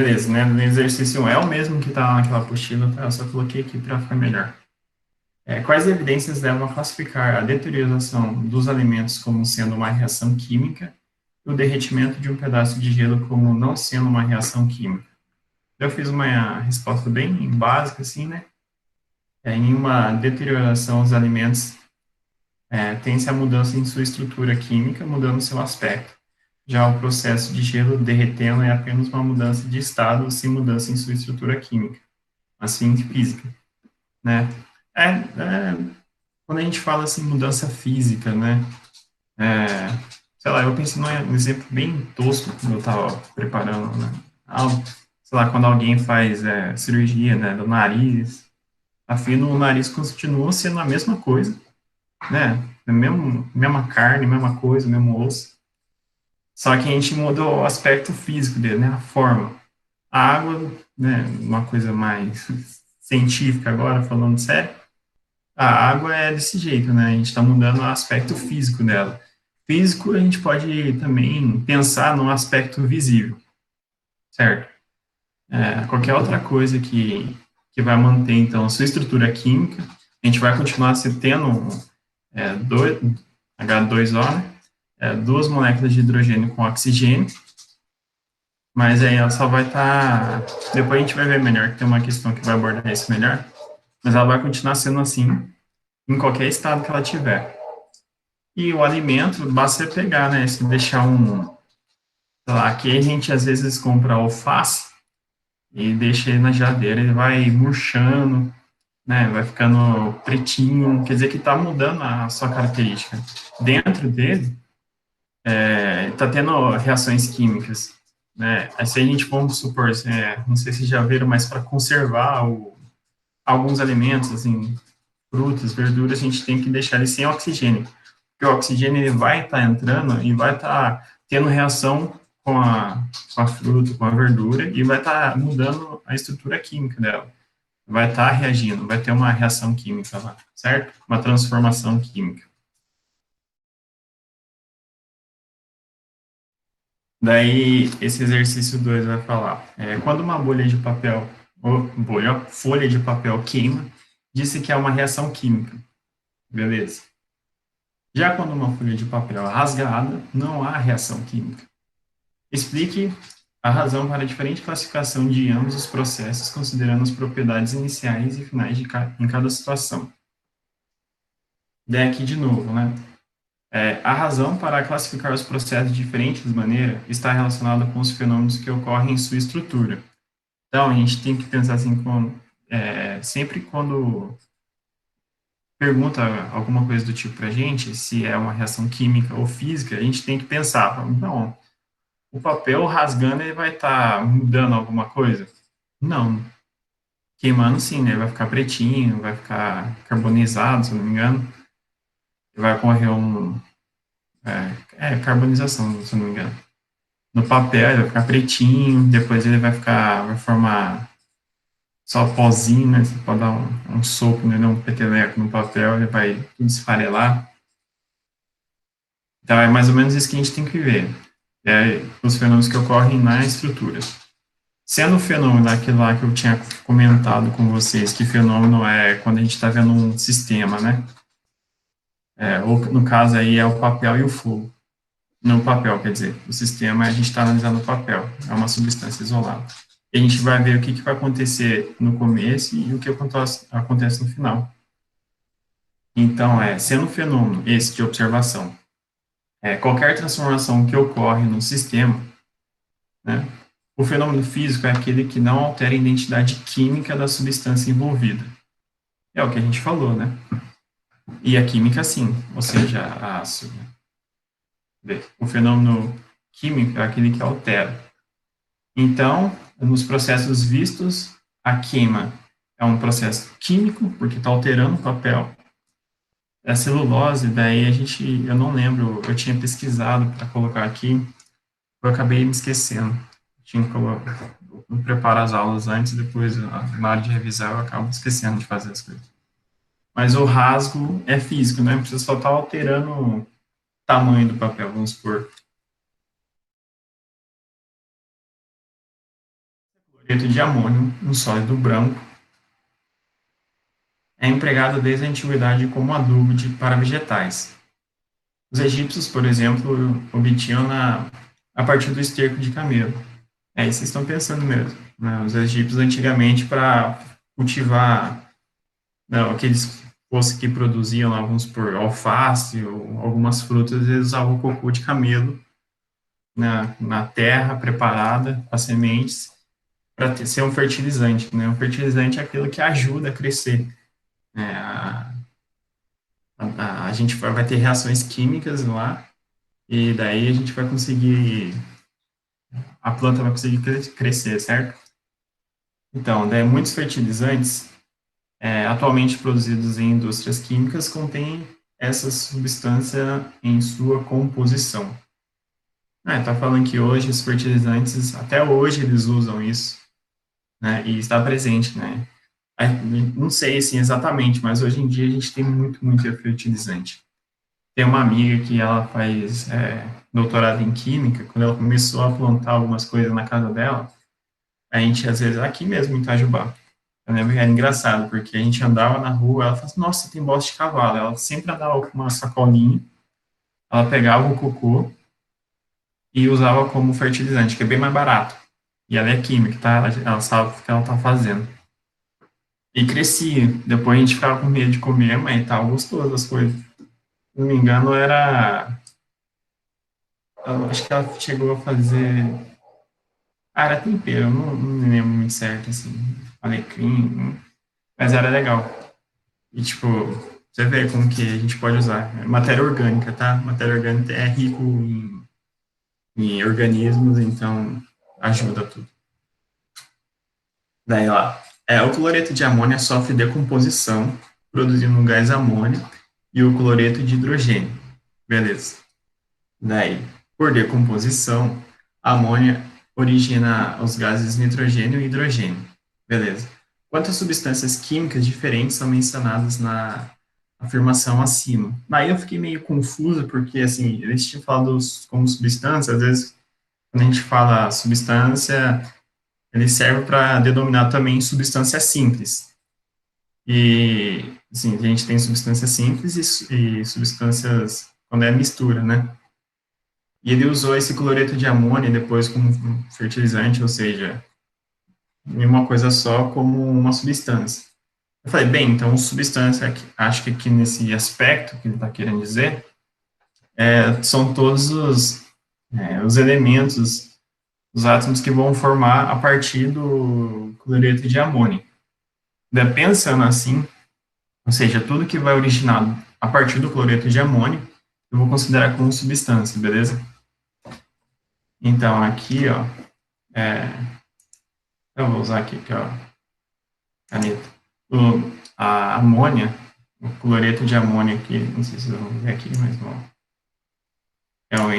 Beleza, né? No exercício 1 é o mesmo que está naquela apostila, tá? Eu só coloquei aqui para ficar melhor. Quais evidências levam a classificar a deterioração dos alimentos como sendo uma reação química e o derretimento de um pedaço de gelo como não sendo uma reação química? Eu fiz uma resposta bem básica, assim, né? Em uma deterioração, os alimentos tem-se a mudança em sua estrutura química, mudando seu aspecto. Já o processo de gelo derretendo é apenas uma mudança de estado sem mudança em sua estrutura química, assim, física, né? É, é, quando a gente fala assim, mudança física, né? É, sei lá, eu pensei num exemplo bem tosco quando eu estava preparando, né? Sei lá, quando alguém faz cirurgia, né, do nariz, afina o nariz continua sendo a mesma coisa, né? Mesma carne, mesma coisa, mesmo osso. Só que a gente mudou o aspecto físico dele, né? A forma. A água, né? Uma coisa mais científica agora, falando sério. A água é desse jeito, né? A gente está mudando o aspecto físico dela. Físico, a gente pode também pensar no aspecto visível, certo? Qualquer outra coisa que vai manter, então, a sua estrutura química, a gente vai continuar se tendo dois, H2O, né? Duas moléculas de hidrogênio com oxigênio, mas aí ela só vai estar. Depois a gente vai ver melhor, que tem uma questão que vai abordar isso melhor, mas ela vai continuar sendo assim em qualquer estado que ela tiver. E o alimento, basta você pegar, né? Se deixar sei lá, aqui a gente às vezes compra alface e deixa ele na geladeira, ele vai murchando, né? Vai ficando pretinho, quer dizer que está mudando a sua característica. Dentro dele, está tendo reações químicas, né? Aí se a gente, vamos supor, não sei se já viram, mas para conservar alguns alimentos, assim, frutas, verduras, a gente tem que deixar ele sem oxigênio, porque o oxigênio ele vai estar entrando e vai estar tendo reação com a fruta, com a verdura, e vai estar mudando a estrutura química dela. Vai estar reagindo, vai ter uma reação química lá, certo? Uma transformação química. Daí, esse exercício 2 vai falar, quando uma bolha de papel, ou bolha, folha de papel queima, disse que é uma reação química, beleza. Já quando uma folha de papel é rasgada, não há reação química. Explique a razão para a diferente classificação de ambos os processos, considerando as propriedades iniciais e finais em cada situação. Daí aqui de novo, né? A razão para classificar os processos de diferentes maneiras está relacionada com os fenômenos que ocorrem em sua estrutura. Então, a gente tem que pensar assim, sempre quando pergunta alguma coisa do tipo para a gente, se é uma reação química ou física, a gente tem que pensar, não, o papel rasgando ele vai estar mudando alguma coisa? Não. Queimando sim, né? Vai ficar pretinho, vai ficar carbonizado, se eu não me engano. Vai ocorrer carbonização, se eu não me engano. No papel ele vai ficar pretinho, depois ele vai formar só pozinho, né? Você pode dar um soco, né? Um peteleco no papel, ele vai tudo esfarelar. Então é mais ou menos isso que a gente tem que ver. Os fenômenos que ocorrem na estrutura. Sendo o fenômeno daquilo lá que eu tinha comentado com vocês, que fenômeno é quando a gente está vendo um sistema, né? Ou no caso aí é o papel e o fogo. No papel, quer dizer, o sistema a gente está analisando o papel, é uma substância isolada. E a gente vai ver o que vai acontecer no começo e o que acontece no final. Então, sendo um fenômeno esse de observação, qualquer transformação que ocorre no sistema, né, o fenômeno físico é aquele que não altera a identidade química da substância envolvida. É o que a gente falou, né? E a química, sim, ou seja, o fenômeno químico é aquele que altera. Então, nos processos vistos, a queima é um processo químico, porque está alterando o papel. A celulose, daí eu não lembro, eu tinha pesquisado para colocar aqui, eu acabei me esquecendo. Tinha que preparar as aulas antes, depois, na hora de revisar, eu acabo esquecendo de fazer as coisas. Mas o rasgo é físico, né? Você só está alterando o tamanho do papel, vamos supor. de amônio, um sólido branco, é empregado desde a antiguidade como adubo para vegetais. Os egípcios, por exemplo, obtinham a partir do esterco de camelo. É isso que vocês estão pensando mesmo. Né? Os egípcios, antigamente, para cultivar, não, aqueles fosse que produziam, lá, vamos por alface ou algumas frutas, eles usavam o cocô de camelo na terra preparada, as sementes, para ser um fertilizante. Né? Um fertilizante é aquilo que ajuda a crescer. Né? A gente vai ter reações químicas lá, e daí a gente vai conseguir, a planta vai conseguir crescer, certo? Então, daí muitos fertilizantes atualmente produzidos em indústrias químicas contêm essa substância em sua composição. Tá falando que hoje os fertilizantes, até hoje eles usam isso, né, e está presente, né? Não sei, assim, exatamente, mas hoje em dia a gente tem muito fertilizante. Tem uma amiga que ela faz doutorado em química, quando ela começou a plantar algumas coisas na casa dela, a gente, às vezes, aqui mesmo em Itajubá, eu lembro que era engraçado, porque a gente andava na rua, ela falava assim, nossa, tem bosta de cavalo. Ela sempre andava com uma sacolinha, ela pegava o cocô e usava como fertilizante, que é bem mais barato. E ela é química, tá? Ela sabe o que ela tá fazendo. E crescia. Depois a gente ficava com medo de comer, mas tava gostoso as coisas. Se não me engano, era... Eu acho que ela chegou a fazer... Ah, era tempero, eu não me lembro muito certo, assim. Alecrim, mas era legal. E, tipo, você vê como que a gente pode usar. Matéria orgânica, tá? Matéria orgânica é rico em organismos, então ajuda tudo. Daí lá, o cloreto de amônia sofre decomposição, produzindo um gás amônio e o cloreto de hidrogênio. Beleza. Daí, por decomposição, a amônia origina os gases nitrogênio e hidrogênio. Beleza. Quantas substâncias químicas diferentes são mencionadas na afirmação acima? Daí eu fiquei meio confuso, porque, assim, eles tinham falado como substância, às vezes, quando a gente fala substância, ele serve para denominar também substância simples. E, assim, a gente tem substâncias simples e substâncias quando é mistura, né? E ele usou esse cloreto de amônia depois como fertilizante, ou seja, em uma coisa só como uma substância. Eu falei, bem, então substância, acho que aqui nesse aspecto que ele está querendo dizer, são todos os elementos, os átomos que vão formar a partir do cloreto de amônio. Pensando assim, ou seja, tudo que vai originar a partir do cloreto de amônio, eu vou considerar como substância, beleza? Então, aqui, ó, eu vou usar aqui, ó, caneta. A amônia, o cloreto de amônio aqui, não sei se vocês vão ver aqui, mas bom, é o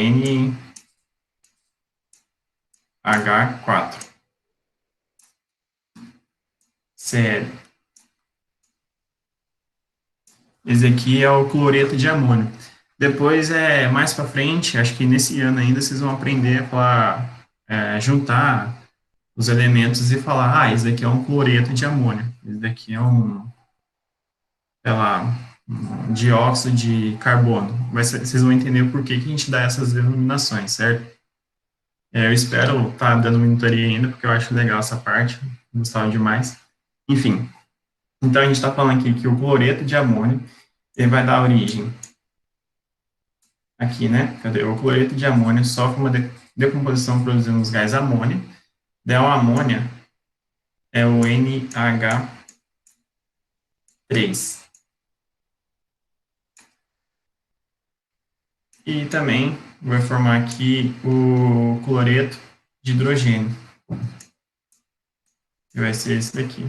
NH4. Cl. Esse aqui é o cloreto de amônio. Depois, mais para frente, acho que nesse ano ainda, vocês vão aprender a falar, juntar os elementos e falar, esse daqui é um cloreto de amônio, esse daqui é sei lá, um dióxido de carbono. Mas vocês vão entender por que a gente dá essas denominações, certo? Eu espero estar dando monitoria ainda, porque eu acho legal essa parte, gostava demais. Enfim, então a gente está falando aqui que o cloreto de amônio ele vai dar origem aqui, né? Cadê? O cloreto de amônio sofre uma decomposição produzindo os gases amônio. Daí o amônia é o NH3. E também vai formar aqui o cloreto de hidrogênio, que vai ser esse daqui.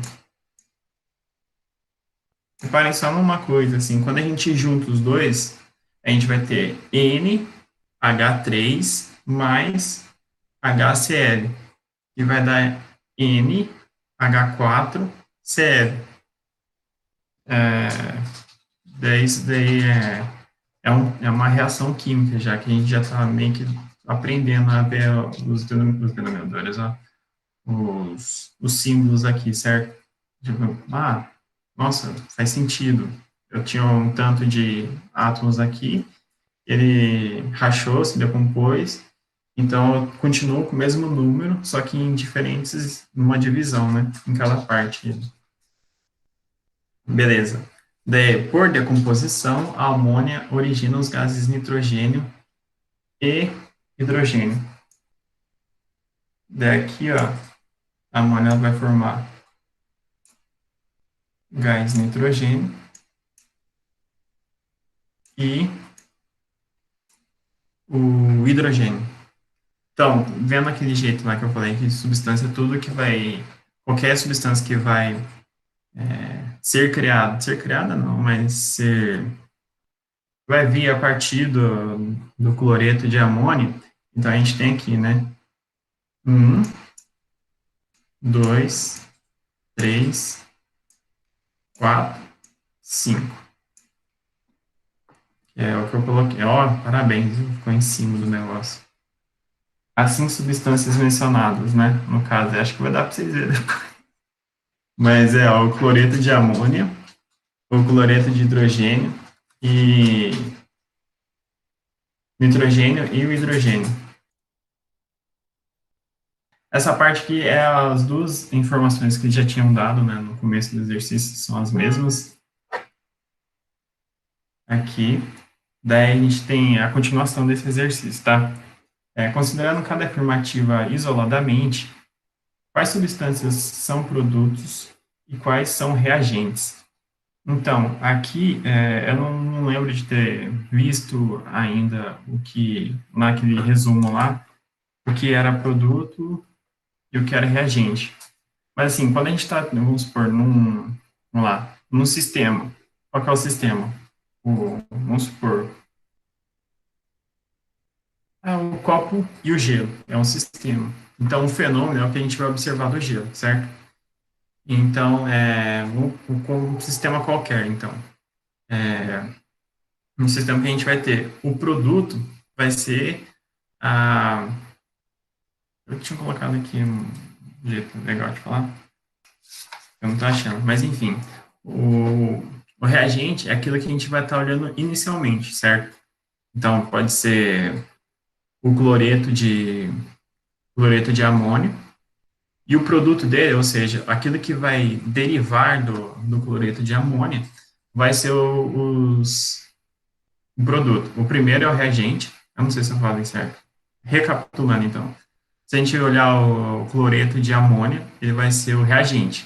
Reparem só numa coisa, assim, quando a gente junta os dois, a gente vai ter NH3 mais HCl, que vai dar NH4Cl. Daí isso daí é uma reação química, já que a gente já está meio que aprendendo a ver os denominadores, ó. os símbolos aqui, certo? Tipo, nossa, faz sentido. Eu tinha um tanto de átomos aqui, ele rachou, se decompôs, então eu continuo com o mesmo número, só que em diferentes, numa divisão, né, em cada parte. Beleza. Daí, por decomposição, a amônia origina os gases nitrogênio e hidrogênio. Daqui, ó, a amônia vai formar gás nitrogênio e o hidrogênio. Então, vendo aquele jeito lá que eu falei, que substância é tudo que vai, qualquer substância que vai ser criada não, mas vai vir a partir do cloreto de amônio. Então, a gente tem aqui, né, 1, 2, 3, 4, 5. É o que eu coloquei. Ó, parabéns, ficou em cima do negócio. As 5 substâncias mencionadas, né? No caso, acho que vai dar para vocês verem. Mas é ó, o cloreto de amônia, o cloreto de hidrogênio e nitrogênio e o hidrogênio. Essa parte aqui é as duas informações que já tinham dado, né, no começo do exercício, são as mesmas aqui. Daí a gente tem a continuação desse exercício, tá? Considerando cada afirmativa isoladamente, quais substâncias são produtos e quais são reagentes? Então, aqui eu não lembro de ter visto ainda o que, naquele resumo lá, o que era produto e o que era reagente. Mas assim, quando a gente está, vamos supor, vamos lá, num sistema, qual que é o sistema? Vamos supor, o copo e o gelo, é um sistema. Então, o fenômeno é o que a gente vai observar do gelo, certo? Então, um sistema qualquer, então. Um sistema que a gente vai ter, o produto vai ser a... Eu tinha colocado aqui um jeito legal de falar, eu não estou achando, mas enfim, o reagente é aquilo que a gente vai estar olhando inicialmente, certo? Então, pode ser o cloreto de amônio, e o produto dele, ou seja, aquilo que vai derivar do cloreto de amônia, vai ser o produto. O primeiro é o reagente, eu não sei se eu falei certo. Recapitulando, então. Se a gente olhar o cloreto de amônia, ele vai ser o reagente.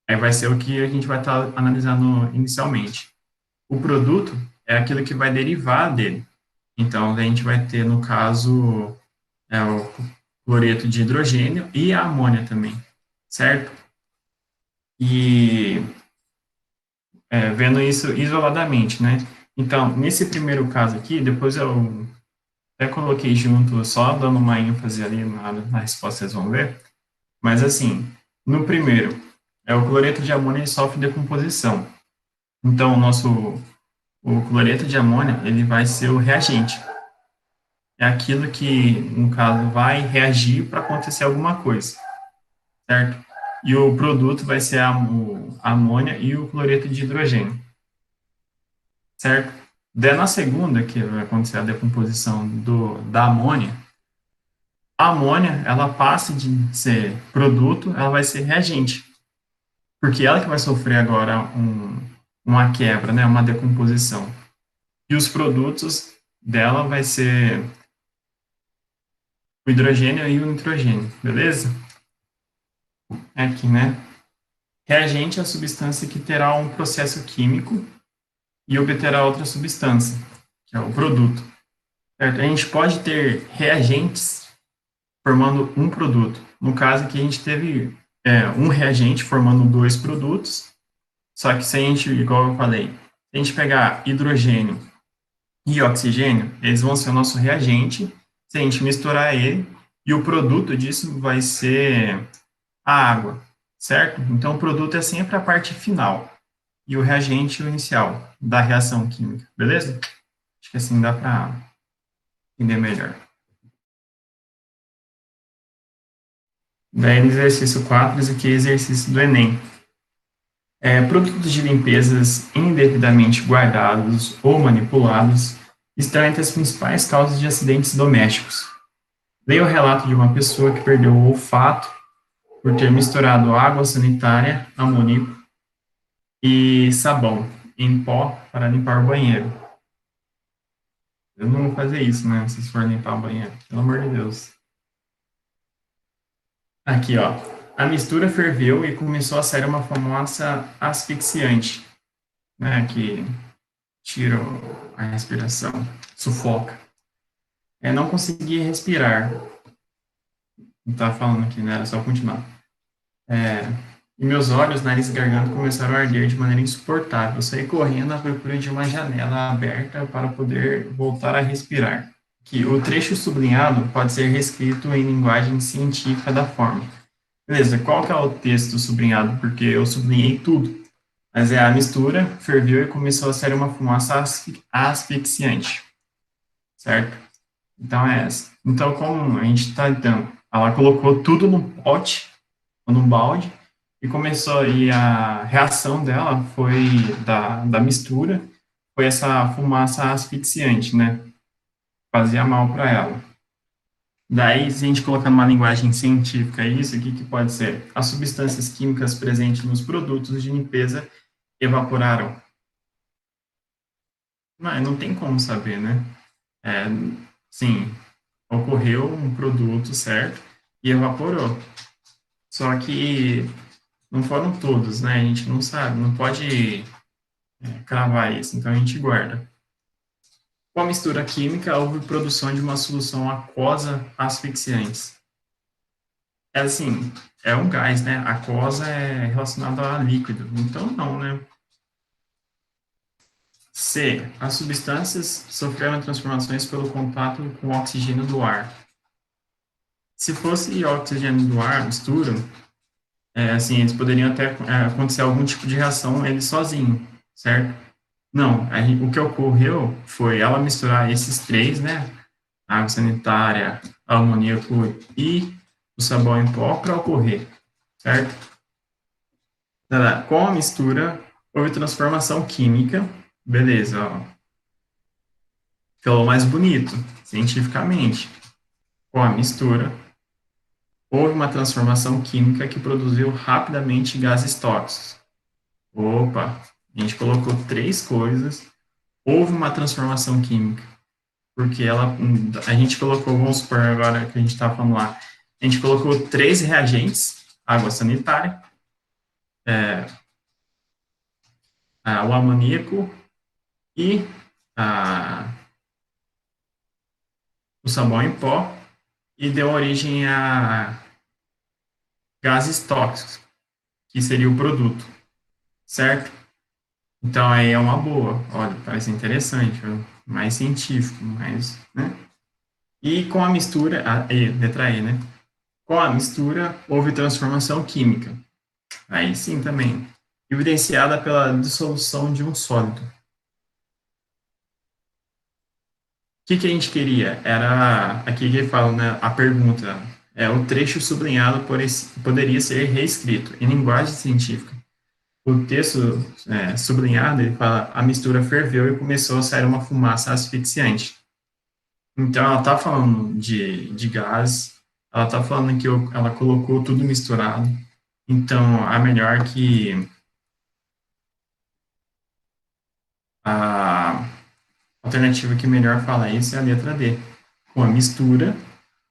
Aí vai ser o que a gente vai estar analisando inicialmente. O produto é aquilo que vai derivar dele. Então, a gente vai ter, no caso, o cloreto de hidrogênio e a amônia também, certo? E vendo isso isoladamente, né? Então, nesse primeiro caso aqui, depois eu até coloquei junto, só dando uma ênfase ali na resposta, vocês vão ver. Mas, assim, no primeiro, o cloreto de amônia ele sofre decomposição. Então, o cloreto de amônia, ele vai ser o reagente. É aquilo que, no caso, vai reagir para acontecer alguma coisa, certo? E o produto vai ser a amônia e o cloreto de hidrogênio, certo? Daí, na segunda, que vai acontecer a decomposição da amônia, a amônia, ela passa de ser produto, ela vai ser reagente, porque ela que vai sofrer agora uma quebra, né, uma decomposição. E os produtos dela vai ser o hidrogênio e o nitrogênio, beleza? Aqui, né? Reagente é a substância que terá um processo químico e obterá outra substância, que é o produto. Certo? A gente pode ter reagentes formando um produto. No caso aqui, a gente teve um reagente formando dois produtos, só que se a gente, igual eu falei, se a gente pegar hidrogênio e oxigênio, eles vão ser o nosso reagente, se a gente misturar ele, e o produto disso vai ser a água, certo? Então, o produto é sempre a parte final, e o reagente o inicial da reação química, beleza? Acho que assim dá para entender melhor. Daí no exercício 4, esse aqui é exercício do Enem. Produtos de limpezas indevidamente guardados ou manipulados estão entre as principais causas de acidentes domésticos. Leia o relato de uma pessoa que perdeu o olfato por ter misturado água sanitária, amoníaco e sabão em pó para limpar o banheiro. Eu não vou fazer isso, né? Se for limpar o banheiro, pelo amor de Deus. Aqui, ó. A mistura ferveu e começou a sair uma fumaça asfixiante, né? Que tira a respiração, sufoca. Não consegui respirar. Não tá falando aqui, né? Era só continuar. E meus olhos, nariz e garganta começaram a arder de maneira insuportável. Eu saí correndo à procura de uma janela aberta para poder voltar a respirar. Que o trecho sublinhado pode ser reescrito em linguagem científica da forma. Beleza, qual que é o texto sublinhado? Porque eu sublinhei tudo. Mas a mistura ferveu e começou a sair uma fumaça asfixiante. Certo? Então é essa. Então, como a gente está então, ela colocou tudo no pote, ou num balde, e começou, e a reação dela foi, da mistura, foi essa fumaça asfixiante, né? Fazia mal para ela. Daí, se a gente colocar numa linguagem científica isso, o que pode ser? As substâncias químicas presentes nos produtos de limpeza evaporaram. Não tem como saber, né? É, sim, ocorreu um produto, certo? E evaporou. Só que não foram todos, né? A gente não sabe, não pode cravar isso, então a gente guarda. Com a mistura química, houve produção de uma solução aquosa asfixiante. É assim, é um gás, né? Aquosa é relacionado a líquido, então não, né? C. As substâncias sofreram transformações pelo contato com o oxigênio do ar. Se fosse oxigênio do ar, mistura, assim, eles poderiam até acontecer algum tipo de reação ele sozinho, certo? Não, o que ocorreu foi ela misturar esses três, né? Água sanitária, amoníaco e o sabão em pó para ocorrer, certo? Com a mistura, houve transformação química, beleza, ó. Ficou mais bonito, cientificamente. Com a mistura, houve uma transformação química que produziu rapidamente gases tóxicos. Opa, a gente colocou três coisas, houve uma transformação química, porque a gente colocou, vamos supor agora que a gente está falando lá, a gente colocou três reagentes, água sanitária, o amoníaco e o sabão em pó, e deu origem a gases tóxicos, que seria o produto, certo? Então aí é uma boa, olha, parece interessante, mais científico, mais, né? E com a mistura, letra E, né? Com a mistura, houve transformação química. Aí sim também, evidenciada pela dissolução de um sólido. O que a gente queria? Era, aqui que ele fala, né, a pergunta, o trecho sublinhado poderia ser reescrito em linguagem científica. O texto sublinhado, ele fala, a mistura ferveu e começou a sair uma fumaça asfixiante. Então, ela está falando de gás, ela está falando que ela colocou tudo misturado. Então, a alternativa que melhor fala isso é a letra D. Com a mistura,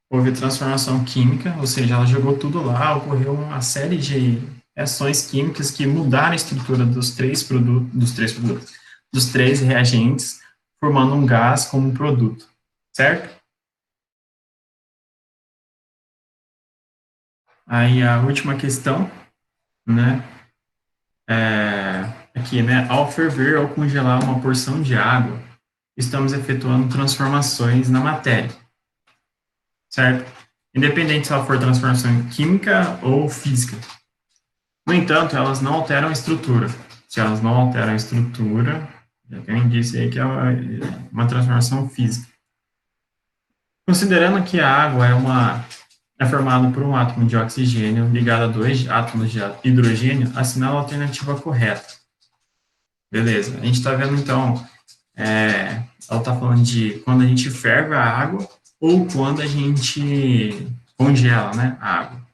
houve transformação química, ou seja, ela jogou tudo lá, ocorreu uma série de reações químicas que mudaram a estrutura dos três reagentes, formando um gás como um produto, certo? Aí a última questão, né, aqui, né, ao ferver ou congelar uma porção de água, estamos efetuando transformações na matéria, certo? Independente se ela for transformação química ou física. No entanto, elas não alteram a estrutura. Se elas não alteram a estrutura, já tem disse aí que é uma transformação física. Considerando que a água é uma é formado por um átomo de oxigênio ligado a dois átomos de hidrogênio, assinala a alternativa correta. Beleza. A gente está vendo, então, ela está falando de quando a gente ferve a água ou quando a gente congela, né, a água.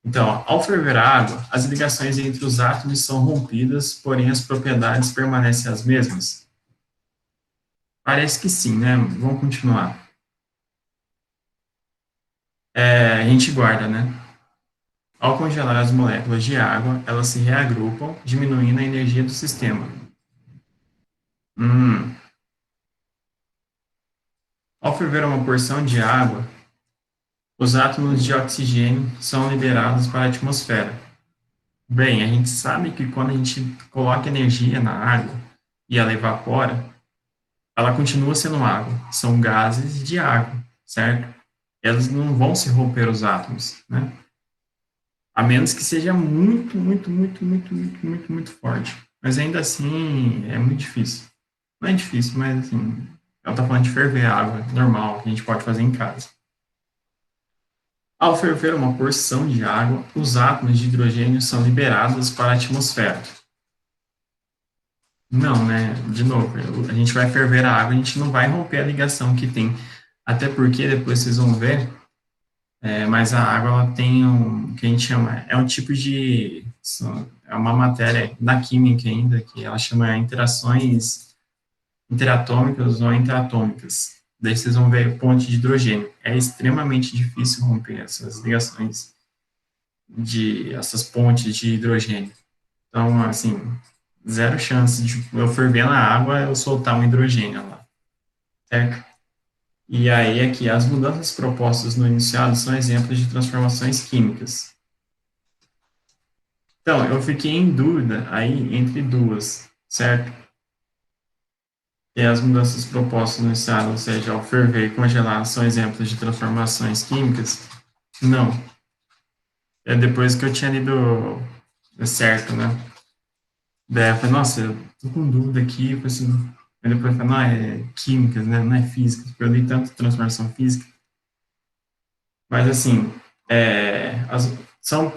Então, ao ferver a água, as ligações entre os átomos são rompidas, porém as propriedades permanecem as mesmas? Parece que sim, né? Vamos continuar. A gente guarda, né? Ao congelar as moléculas de água, elas se reagrupam, diminuindo a energia do sistema. Hum. Ao ferver uma porção de água, os átomos de oxigênio são liberados para a atmosfera. Bem, a gente sabe que quando a gente coloca energia na água e ela evapora, ela continua sendo água. São gases de água, certo? Elas não vão se romper os átomos, né? A menos que seja muito, muito, muito, muito, muito, muito, muito forte. Mas ainda assim, é muito difícil. Não é difícil, mas assim, ela está falando de ferver água normal, que a gente pode fazer em casa. Ao ferver uma porção de água, os átomos de hidrogênio são liberados para a atmosfera. Não, né? De novo, a gente vai ferver a água, a gente não vai romper a ligação que tem. Até porque depois vocês vão ver, mas a água ela tem que a gente chama, é um tipo de, é uma matéria da química ainda, que ela chama interações interatômicas ou interatômicas. Daí vocês vão ver ponte de hidrogênio. É extremamente difícil romper essas ligações essas pontes de hidrogênio. Então, assim, zero chance de eu ferver na água eu soltar um hidrogênio lá, certo? E aí aqui, as mudanças propostas no enunciado são exemplos de transformações químicas. Então, eu fiquei em dúvida aí entre duas, certo? E as mudanças propostas no enunciado, ou seja, ao ferver e congelar, são exemplos de transformações químicas? Não. É depois que eu tinha lido certo, né? Daí eu falei, nossa, eu tô com dúvida aqui, eu falei assim, aí depois eu falei, não, é químicas, né? Não é física, porque eu li tanto transformação física. Mas assim, são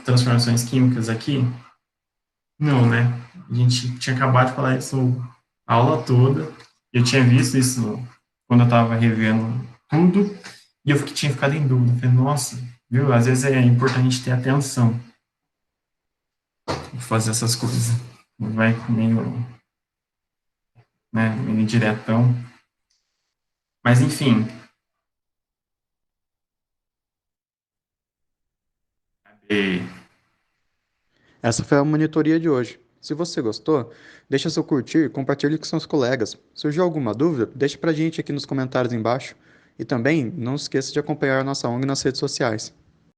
transformações químicas aqui? Não, né? A gente tinha acabado de falar isso a aula toda, eu tinha visto isso quando eu estava revendo tudo, e eu tinha ficado em dúvida. Eu falei, nossa, viu? Às vezes é importante a gente ter atenção de fazer essas coisas. Não vai meio, né, meio diretão. Mas, enfim. E, Essa foi a monitoria de hoje. Se você gostou, deixa seu curtir, compartilhe com seus colegas. Surgiu alguma dúvida? Deixe pra gente aqui nos comentários embaixo. E também não esqueça de acompanhar a nossa ONG nas redes sociais.